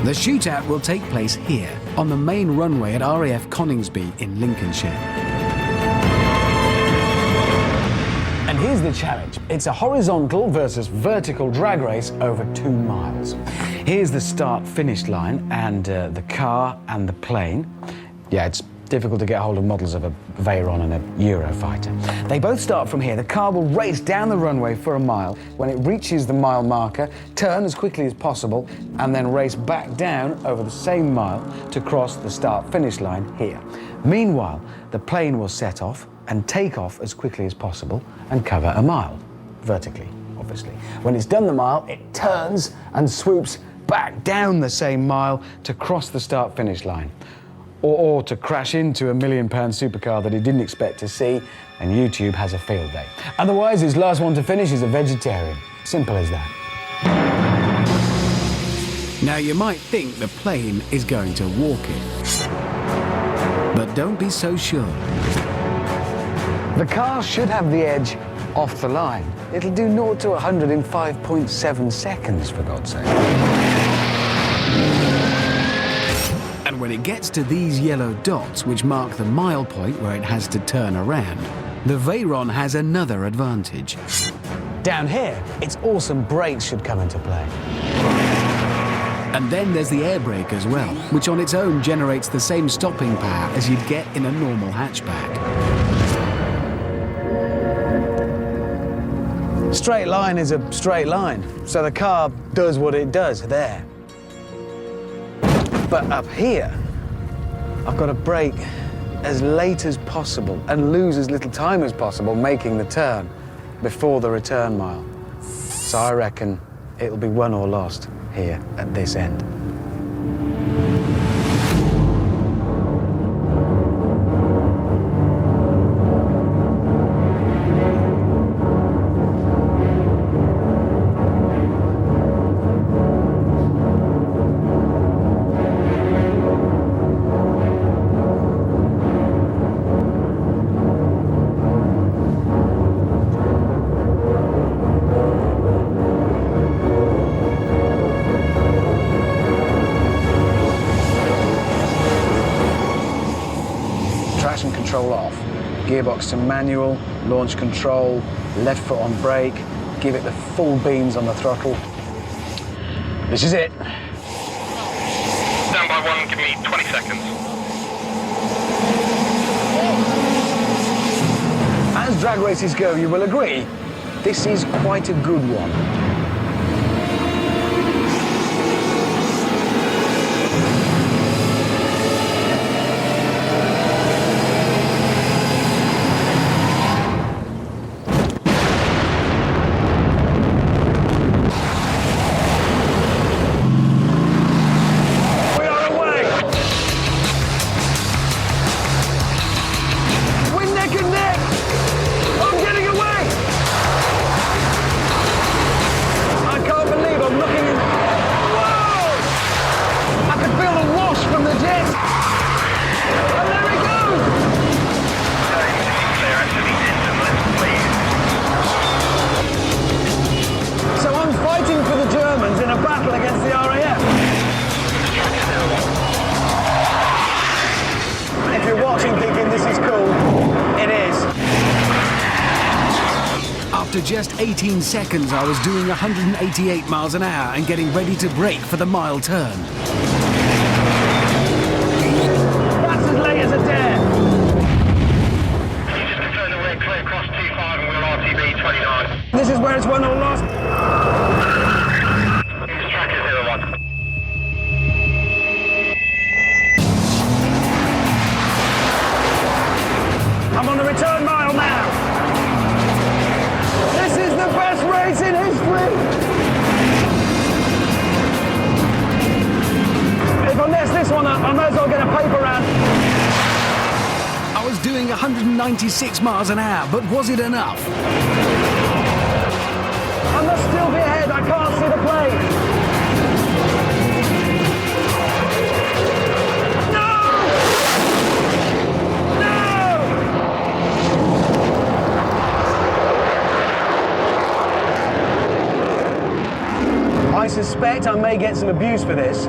The shootout will take place here, on the main runway at RAF Coningsby in Lincolnshire. And here's the challenge. It's a horizontal versus vertical drag race over 2 miles. Here's the start-finish line and the car and the plane. Yeah, it's difficult to get hold of models of a Veyron and a Eurofighter. They both start from here. The car will race down the runway for a mile. When it reaches the mile marker, turn as quickly as possible and then race back down over the same mile to cross the start-finish line here. Meanwhile, the plane will set off and take off as quickly as possible and cover a mile, vertically, obviously. When it's done the mile, it turns and swoops back down the same mile to cross the start-finish line. Or to crash into a £1 million supercar that he didn't expect to see, and YouTube has a field day. Otherwise, his last one to finish is a vegetarian. Simple as that. Now, you might think the plane is going to walk it, but don't be so sure. The car should have the edge off the line. It'll do 0 to 100 in 5.7 seconds, for God's sake. And when it gets to these yellow dots, which mark the mile point where it has to turn around, the Veyron has another advantage. Down here, its awesome brakes should come into play. And then there's the air brake as well, which on its own generates the same stopping power as you'd get in a normal hatchback. Straight line is a straight line, so the car does what it does there. But up here, I've got to brake as late as possible and lose as little time as possible making the turn before the return mile. So I reckon it'll be won or lost here at this end. Traction control off, gearbox to manual, launch control, left foot on brake, give it the full beans on the throttle. This is it. Stand by 1, give me 20 seconds. As drag races go, you will agree, this is quite a good one. After just 18 seconds, I was doing 188 miles an hour and getting ready to brake for the mile turn. That's as late as a dare. Can you just confirm that we're clear across 25 and we're RTB 29? This is where it's won or lost. This track is 01. I'm on the return mile now. This is the best race in history. If I mess this one up, I might as well get a paper round. I was doing 196 miles an hour, but was it enough? I must still be ahead. I can't see the plane. I suspect suspect I may get some abuse for this.